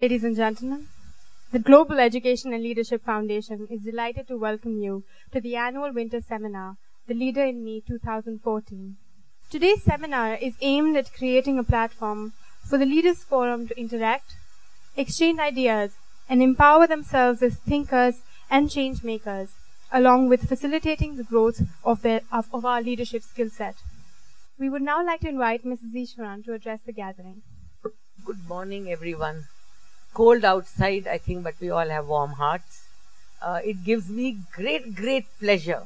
Ladies and gentlemen, the Global Education and Leadership Foundation is delighted to welcome you to the annual winter seminar, The Leader in Me 2014. Today's seminar is aimed at creating a platform for the Leaders Forum to interact, exchange ideas, and empower themselves as thinkers and change makers, along with facilitating the growth of our leadership skill set. We would now like to invite Mrs. Ishwaran to address the gathering. Good morning, everyone. Cold outside, I think, but we all have warm hearts. It gives me great pleasure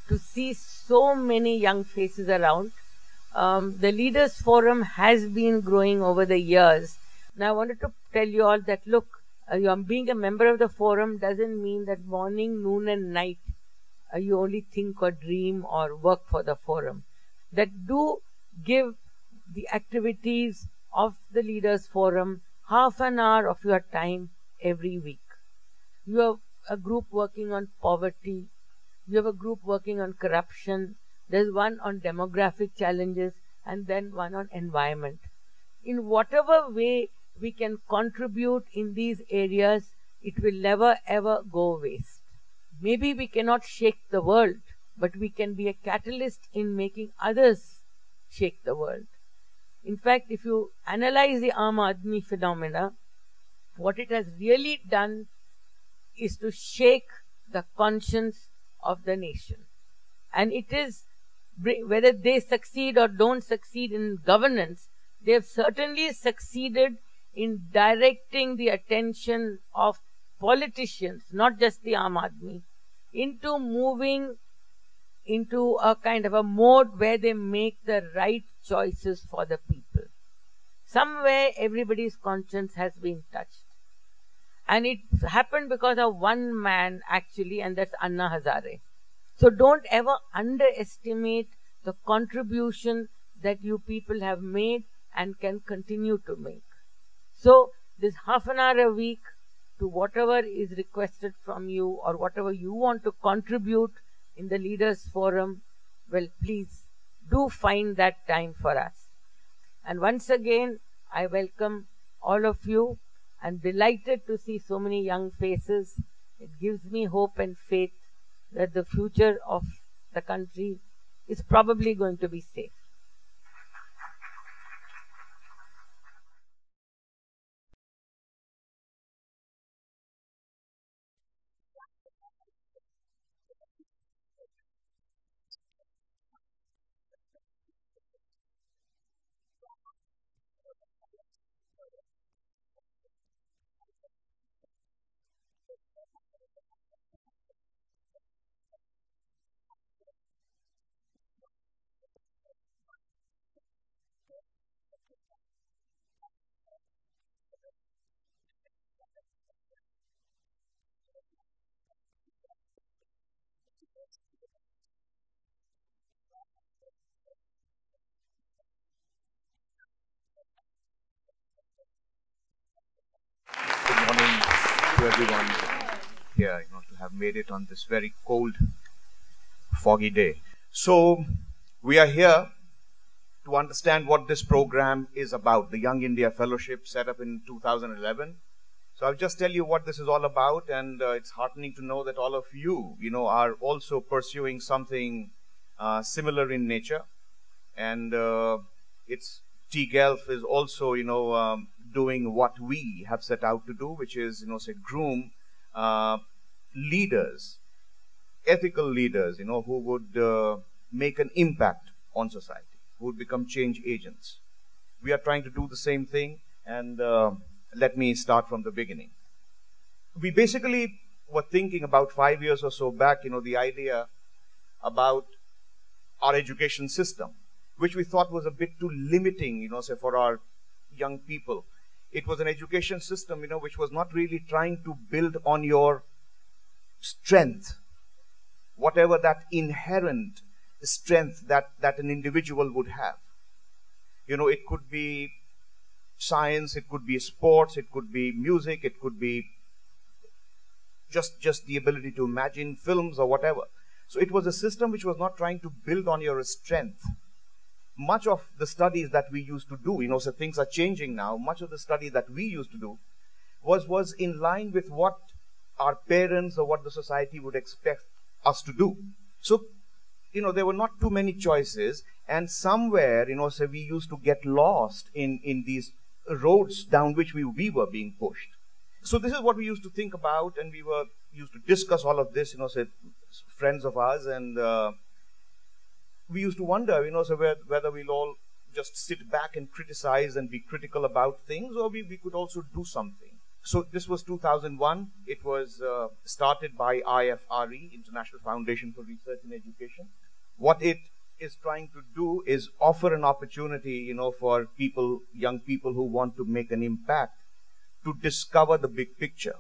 to see so many young faces around. The Leaders Forum has been growing over the years. Now, I wanted to tell you all that, look, being a member of the forum doesn't mean that morning, noon and night you only think or dream or work for the forum. That do give the activities of the Leaders Forum half an hour of your time every week. You have a group working on poverty. You have a group working on corruption. There's one on demographic challenges and then one on environment. In whatever way we can contribute in these areas, it will never ever go waste. Maybe we cannot shake the world, but we can be a catalyst in making others shake the world. In fact, if you analyze the Aam Aadmi phenomena, what it has really done is to shake the conscience of the nation. And it is, whether they succeed or don't succeed in governance, they have certainly succeeded in directing the attention of politicians, not just the Aam Aadmi, into moving into a kind of a mode where they make the right choices for the people. Somewhere everybody's conscience has been touched. And it happened because of one man actually, and that's Anna Hazare. So don't ever underestimate the contribution that you people have made and can continue to make. So this half an hour a week to whatever is requested from you or whatever you want to contribute in the Leaders Forum, well, please do find that time for us. And once again, I welcome all of you and delighted to see so many young faces. It gives me hope and faith that the future of the country is probably going to be safe. Good morning to everyone here, to have made it on this very cold, foggy day. So we are here to understand what this program is about, the Young India Fellowship set up in 2011. So I'll just tell you what this is all about, and it's heartening to know that all of you, are also pursuing something similar in nature. And it's tGELF is also, doing what we have set out to do, which is, groom leaders, ethical leaders, who would make an impact on society, who would become change agents. We are trying to do the same thing, and let me start from the beginning. We basically were thinking about 5 years or so back, the idea about our education system, which we thought was a bit too limiting, say for our young people. It was an education system, which was not really trying to build on your strength, whatever that inherent strength that an individual would have. It could be science, it could be sports, it could be music, it could be just the ability to imagine films or whatever. So it was a system which was not trying to build on your strength. Much of the studies that we used to do, so things are changing now, much of the study that we used to do was in line with what our parents or what the society would expect us to do. So, there were not too many choices, and somewhere, so we used to get lost in these roads down which we were being pushed. So this is what we used to think about, and we used to discuss all of this, say, friends of ours, and we used to wonder, so whether we'll all just sit back and criticize and be critical about things, or we could also do something. So this was 2001. It was started by IFRE, International Foundation for Research and Education. What it is trying to do is offer an opportunity, for people, young people who want to make an impact, to discover the big picture,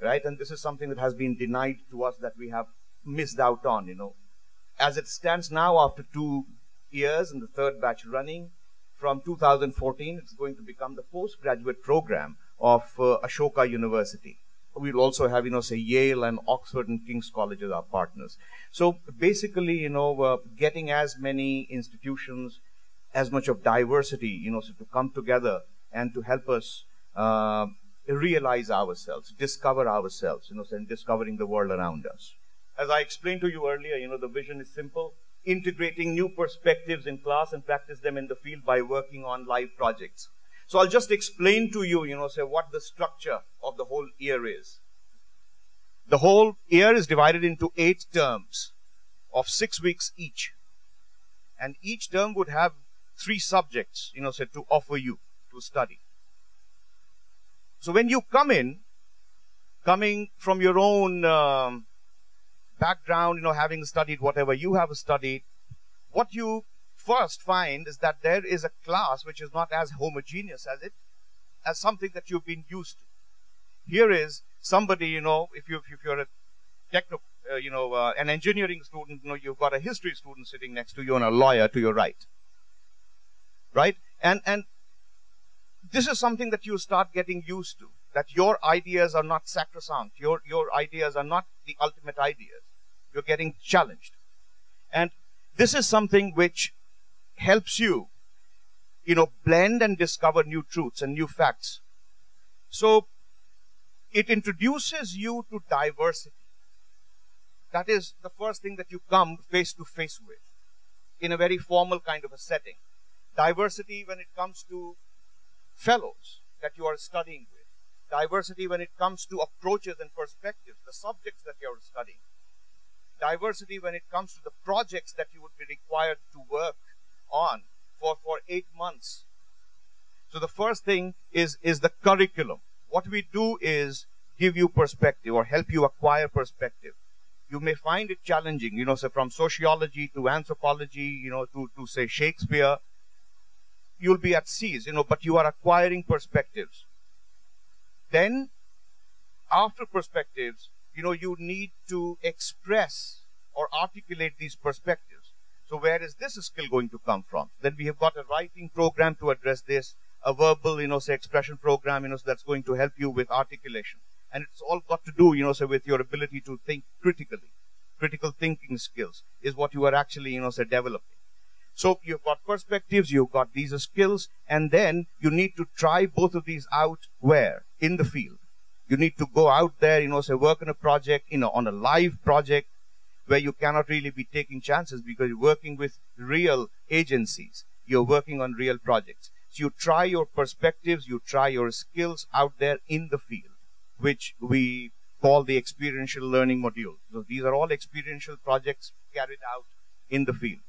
right? And this is something that has been denied to us, that we have missed out on, As it stands now, after 2 years and the third batch running, from 2014, it's going to become the postgraduate program of Ashoka University. We'll also have, say, Yale and Oxford and King's College as our partners. So basically, getting as many institutions, as much of diversity, so to come together and to help us realize ourselves, discover ourselves, and discovering the world around us. As I explained to you earlier, the vision is simple: integrating new perspectives in class and practice them in the field by working on live projects. So I'll just explain to you, say, what the structure of the whole year is. The whole year is divided into 8 terms of 6 weeks each. And each term would have 3 subjects, say, to offer you to study. So when you come in, coming from your own background, having studied whatever you have studied, what you first find is that there is a class which is not as homogeneous as something that you've been used to. Here is somebody, if you're a techno, an engineering student, you've got a history student sitting next to you and a lawyer to your right, right? And this is something that you start getting used to, that your ideas are not sacrosanct. Your ideas are not the ultimate ideas. You're getting challenged. And this is something which helps you, blend and discover new truths and new facts. So it introduces you to diversity. That is the first thing that you come face to face with in a very formal kind of a setting. Diversity when it comes to fellows that you are studying with. Diversity when it comes to approaches and perspectives, the subjects that you are studying. Diversity when it comes to the projects that you would be required to work on for 8 months. So the first thing is the curriculum. What we do is give you perspective or help you acquire perspective. You may find it challenging, so from sociology to anthropology, to say Shakespeare, you'll be at seas, but you are acquiring perspectives. Then, after perspectives, you need to express or articulate these perspectives. So where is this skill going to come from? Then we have got a writing program to address this, a verbal, say expression program, so that's going to help you with articulation. And it's all got to do, say with your ability to think critically. Critical thinking skills is what you are actually, say developing. So you've got perspectives, you've got these skills, and then you need to try both of these out where? In the field. You need to go out there, say work on a project, on a live project where you cannot really be taking chances because you're working with real agencies. You're working on real projects. So you try your perspectives, you try your skills out there in the field, which we call the experiential learning module. So these are all experiential projects carried out in the field.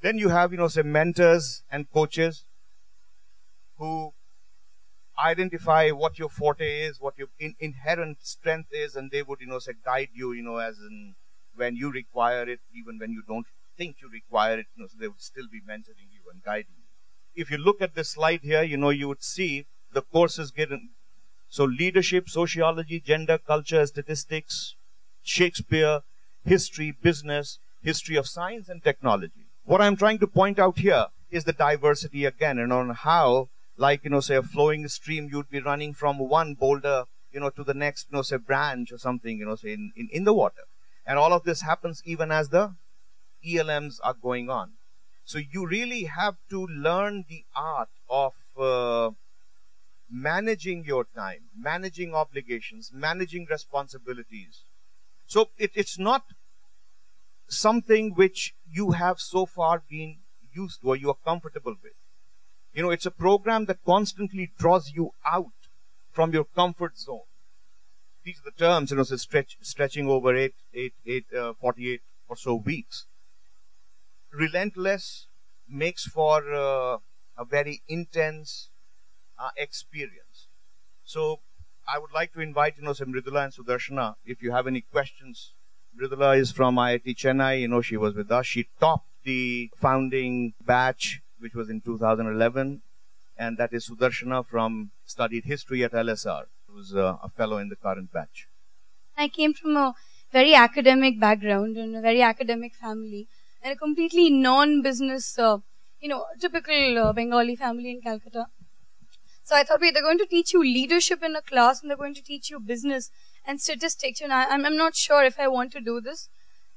Then you have, say mentors and coaches who identify what your forte is, what your inherent strength is, and they would, say guide you, as in when you require it, even when you don't think you require it, so they would still be mentoring you and guiding you. If you look at this slide here, you would see the courses given. So leadership, sociology, gender, culture, statistics, Shakespeare, history, business, history of science and technology. What I'm trying to point out here is the diversity again, and on how, like, say a flowing stream, you'd be running from one boulder, to the next, say branch or something, say in the water. And all of this happens even as the ELMs are going on. So you really have to learn the art of managing your time, managing obligations, managing responsibilities. So it's not something which you have so far been used to or you are comfortable with. You know, it's a program that constantly draws you out from your comfort zone. These are the terms, you know, so stretching over 48 or so weeks. Relentless makes for a very intense experience. So I would like to invite, you know, some Mridula and Sudarshana, if you have any questions. Mridula is from IIT Chennai, you know, she was with us. She topped the founding batch, which was in 2011. And that is Sudarshana studied history at LSR, who's a fellow in the current batch. I came from a very academic background and a very academic family and a completely non-business, typical Bengali family in Calcutta. So I thought, wait, they're going to teach you leadership in a class and they're going to teach you business and statistics. You know, I'm not sure if I want to do this,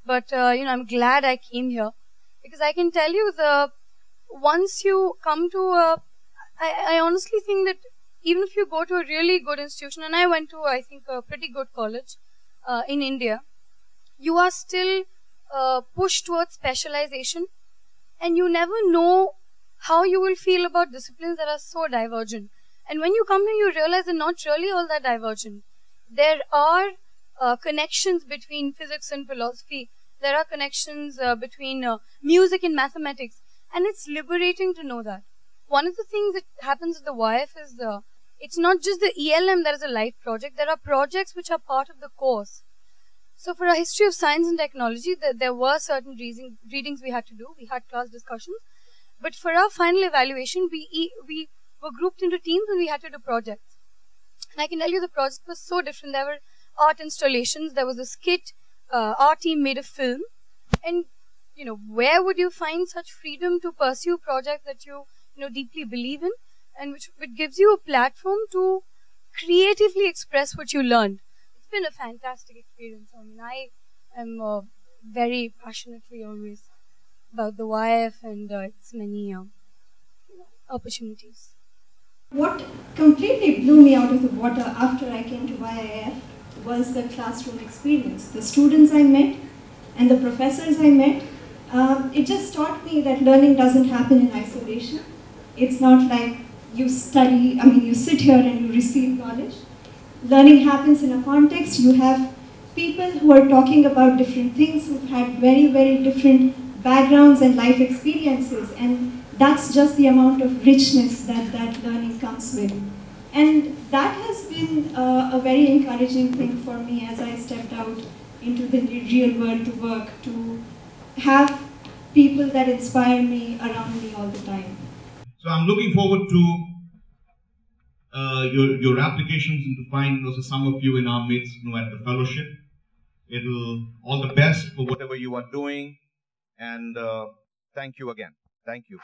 but, I'm glad I came here because I can tell you once you come to I honestly think that even if you go to a really good institution, and I went to, I think, a pretty good college in India, you are still pushed towards specialization and you never know how you will feel about disciplines that are so divergent. And when you come here, you realize they're not really all that divergent. There are connections between physics and philosophy. There are connections between music and mathematics. And it's liberating to know that. One of the things that happens at the YF is it's not just the ELM that is a life project. There are projects which are part of the course. So for a history of science and technology, there were certain readings we had to do. We had class discussions. But for our final evaluation, we were grouped into teams and we had to do projects. And I can tell you the project was so different. There were art installations. There was a skit. Our team made a film. And, where would you find such freedom to pursue projects that you deeply believe in and which gives you a platform to creatively express what you learned? It's been a fantastic experience. I mean, I am very passionately always about the YF and its many opportunities. What completely blew me out of the water after I came to YIF was the classroom experience. The students I met and the professors I met, it just taught me that learning doesn't happen in isolation. It's not like you sit here and you receive knowledge. Learning happens in a context. You have people who are talking about different things, who've had very, very different backgrounds and life experiences, and that's just the amount of richness that learning comes with. And that has been a very encouraging thing for me as I stepped out into the real world to work, to have people that inspire me around me all the time. So I'm looking forward to your applications and to find also some of you in our midst at the fellowship. It'll all the best for whatever you are doing, and thank you again. Thank you.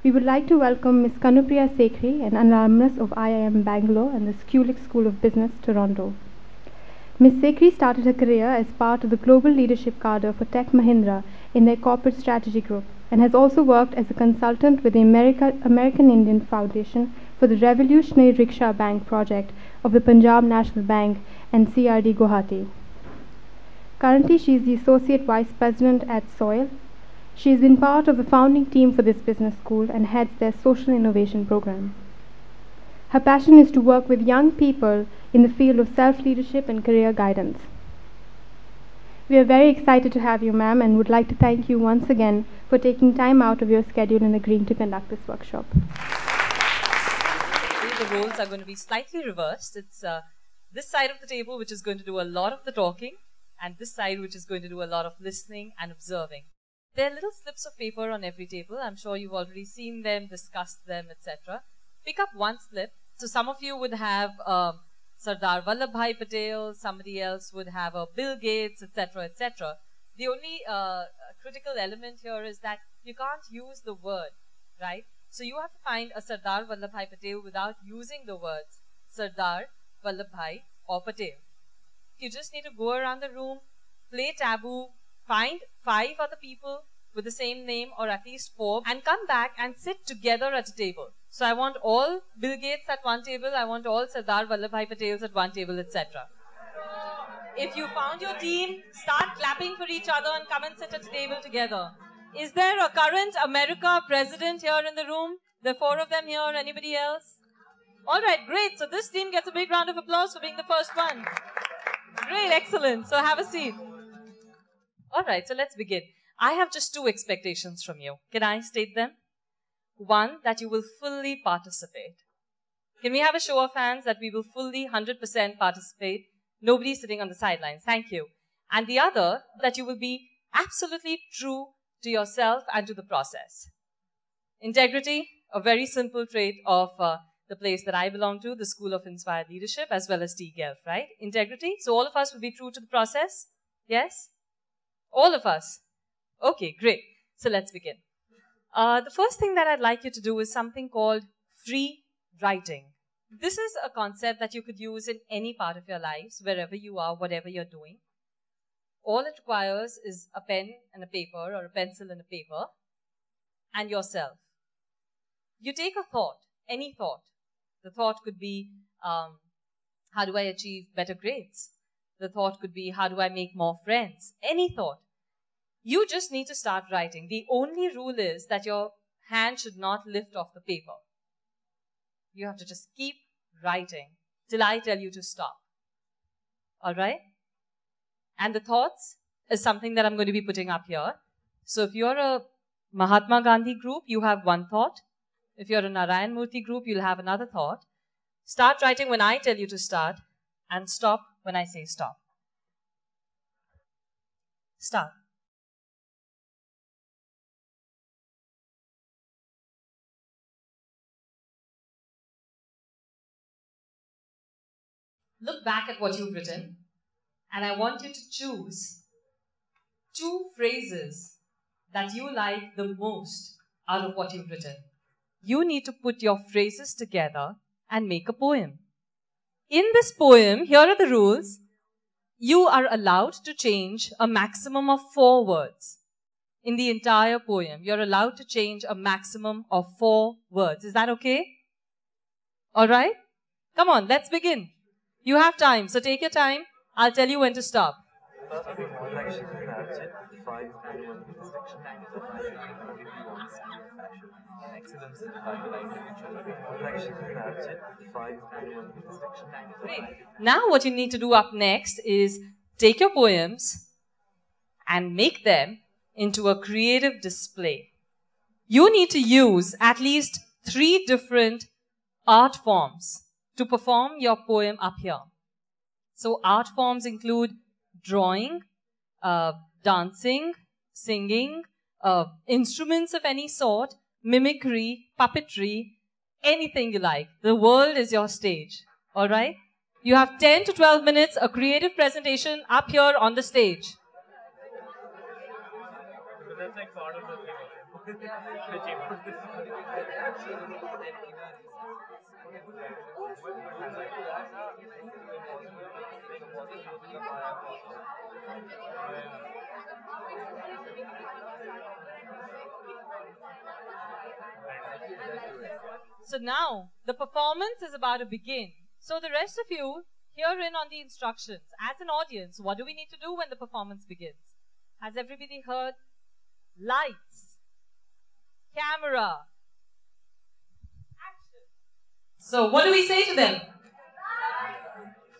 We would like to welcome Ms. Kanupriya Sekhri, an alumnus of IIM Bangalore and the Schulich School of Business, Toronto. Ms. Sekhri started her career as part of the global leadership cadre for Tech Mahindra in their corporate strategy group and has also worked as a consultant with the American Indian Foundation for the Revolutionary Rickshaw Bank project of the Punjab National Bank and CRD Guwahati. Currently, she is the Associate Vice President at SOIL. She has been part of the founding team for this business school and heads their social innovation program. Her passion is to work with young people in the field of self-leadership and career guidance. We are very excited to have you, ma'am, and would like to thank you once again for taking time out of your schedule and agreeing to conduct this workshop. The roles are going to be slightly reversed. It's this side of the table which is going to do a lot of the talking, and this side which is going to do a lot of listening and observing. There are little slips of paper on every table. I'm sure you've already seen them, discussed them, etc. Pick up one slip. So some of you would have Sardar Vallabhbhai Patel, somebody else would have a Bill Gates, etc., etc. The only critical element here is that you can't use the word, right? So you have to find a Sardar Vallabhbhai Patel without using the words Sardar, Vallabhbhai or Patel. You just need to go around the room, play taboo, find 5 other people with the same name or at least 4 and come back and sit together at a table. So I want all Bill Gates at one table, I want all Sardar Vallabhbhai Patels at one table, etc. If you found your team, start clapping for each other and come and sit at a table together. Is there a current America president here in the room? There are 4 of them here. Anybody else? All right, great. So this team gets a big round of applause for being the first one. Great, excellent. So have a seat. All right, so let's begin. I have just 2 expectations from you. Can I state them? One, that you will fully participate. Can we have a show of hands that we will fully 100% participate? Nobody sitting on the sidelines. Thank you. And the other, that you will be absolutely true to yourself and to the process. Integrity, a very simple trait of the place that I belong to, the School of Inspired Leadership, as well as tGELF, right? Integrity. So all of us will be true to the process? Yes? All of us? Okay, great. So let's begin. The first thing that I'd like you to do is something called free writing. This is a concept that you could use in any part of your lives, wherever you are, whatever you're doing. All it requires is a pen and a paper, or a pencil and a paper, and yourself. You take a thought, any thought. The thought could be, how do I achieve better grades? The thought could be, how do I make more friends? Any thought. You just need to start writing. The only rule is that your hand should not lift off the paper. You have to just keep writing till I tell you to stop. All right? And the thoughts is something that I'm going to be putting up here. So if you're a Mahatma Gandhi group, you have one thought. If you're a Narayan Murthy group, you'll have another thought. Start writing when I tell you to start, and stop when I say stop. Start. Look back at what you've written, and I want you to choose 2 phrases that you like the most out of what you've written. You need to put your phrases together and make a poem. In this poem, here are the rules. You are allowed to change a maximum of 4 words. In the entire poem, you're allowed to change a maximum of 4 words. Is that okay? All right? Come on, let's begin. You have time, so take your time. I'll tell you when to stop. Great. Now what you need to do up next is take your poems and make them into a creative display. You need to use at least 3 different art forms to perform your poem up here. So art forms include drawing, dancing, singing, instruments of any sort, mimicry, puppetry, anything you like. The world is your stage, all right? You have 10 to 12 minutes, a creative presentation up here on the stage. That's like part of the So now, the performance is about to begin. So the rest of you, hear in on the instructions. As an audience, what do we need to do when the performance begins? Has everybody heard? Lights, camera, action. So what do we say to them? Lights,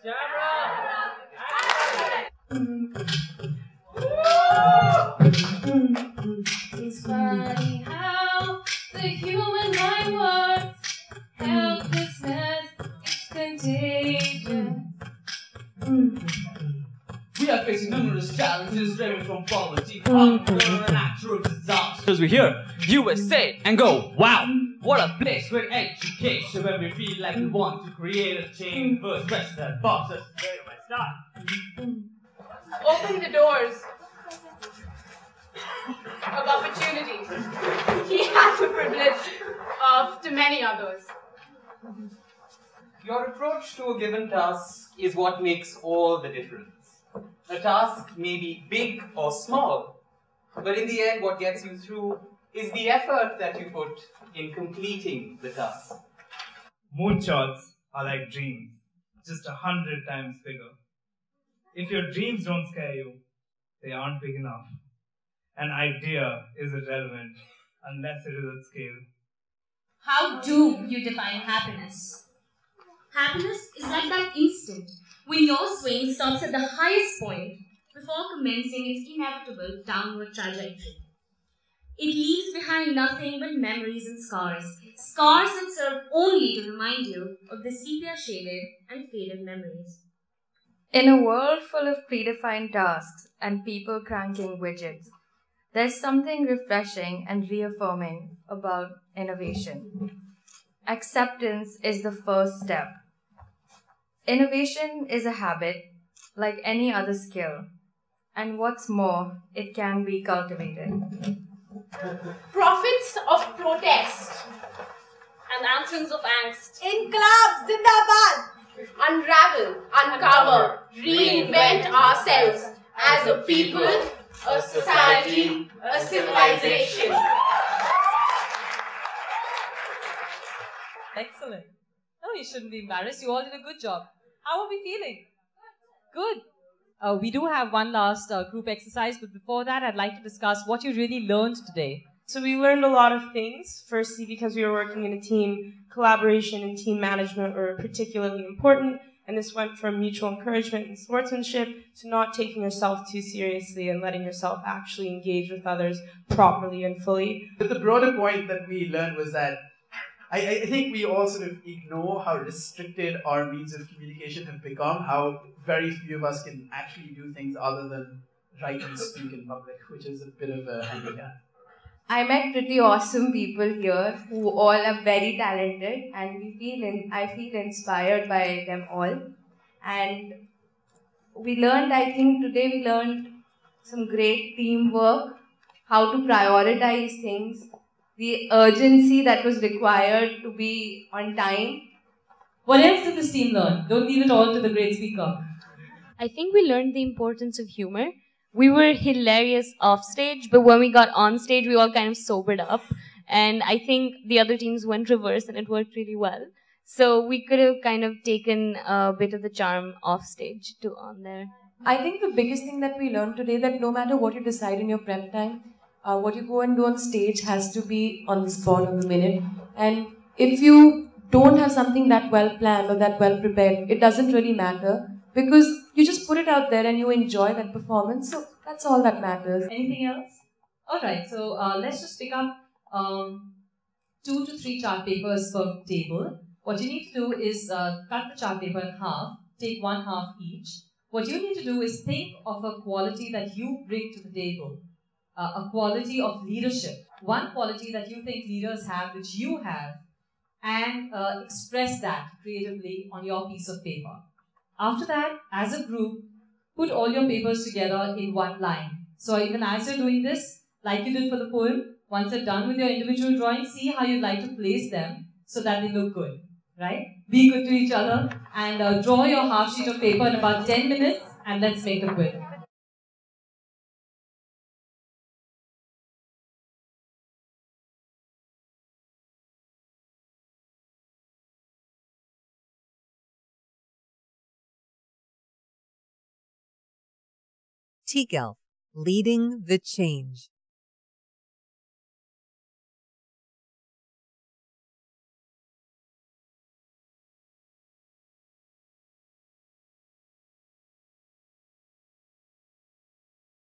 camera, action. It's funny how the human mind works. Helplessness is contagious. We are facing numerous challenges stemming from poverty, hunger, and natural disasters. We hear USA and go, wow, what a place for education, where we feel like we want to create a change. First question that pops us. Where do I start? Open the doors of opportunity. He has the privilege of to many others. Your approach to a given task is what makes all the difference. A task may be big or small, but in the end, what gets you through is the effort that you put in completing the task. Moonshots are like dreams, just 100 times bigger. If your dreams don't scare you, they aren't big enough. An idea is irrelevant unless it is at scale. How do you define happiness? Happiness is like that instant when your swing stops at the highest point before commencing its inevitable downward trajectory. It leaves behind nothing but memories and scars, scars that serve only to remind you of the sepia-shaded and faded memories. In a world full of predefined tasks and people cranking widgets, there's something refreshing and reaffirming about innovation. Acceptance is the first step. Innovation is a habit, like any other skill, and what's more, it can be cultivated. Prophets of protest and anthems of angst. Inqilab Zindabad! Unravel, uncover, reinvent ourselves as a people, a society, a civilization. Excellent. No, you shouldn't be embarrassed. You all did a good job. How are we feeling? Good. We do have one last group exercise, but before that, I'd like to discuss what you really learned today. So we learned a lot of things. Firstly, because we were working in a team, collaboration and team management were particularly important. And this went from mutual encouragement and sportsmanship to not taking yourself too seriously and letting yourself actually engage with others properly and fully. But the broader point that we learned was that I think we all sort of ignore how restricted our means of communication have become, how very few of us can actually do things other than write and speak in public, which is a bit of a handicap. I met pretty awesome people here who all are very talented, and I feel inspired by them all. And we learned, I think today we learned some great teamwork, how to prioritize things, the urgency that was required to be on time. What else did this team learn? Don't leave it all to the great speaker. I think we learned the importance of humor. We were hilarious off stage, but when we got on stage, we all kind of sobered up. And I think the other teams went reverse and it worked really well. So we could have kind of taken a bit of the charm off stage to on there. I think the biggest thing that we learned today, that no matter what you decide in your prep time, what you go and do on stage has to be on the spot, on the minute. And if you don't have something that well planned or that well prepared, it doesn't really matter, because you just put it out there and you enjoy that performance. So that's all that matters. Anything else? Alright, so let's just pick up 2 to 3 chart papers per table. What you need to do is cut the chart paper in half, take 1 half each. What you need to do is think of a quality that you bring to the table. A quality of leadership. One quality that you think leaders have, which you have, and express that creatively on your piece of paper. After that, as a group, put all your papers together in one line. So even as you're doing this, like you did for the poem, once you're done with your individual drawings, see how you'd like to place them so that they look good, right? Be good to each other and draw your half sheet of paper in about 10 minutes and let's make the quiz. tGELF, leading the change.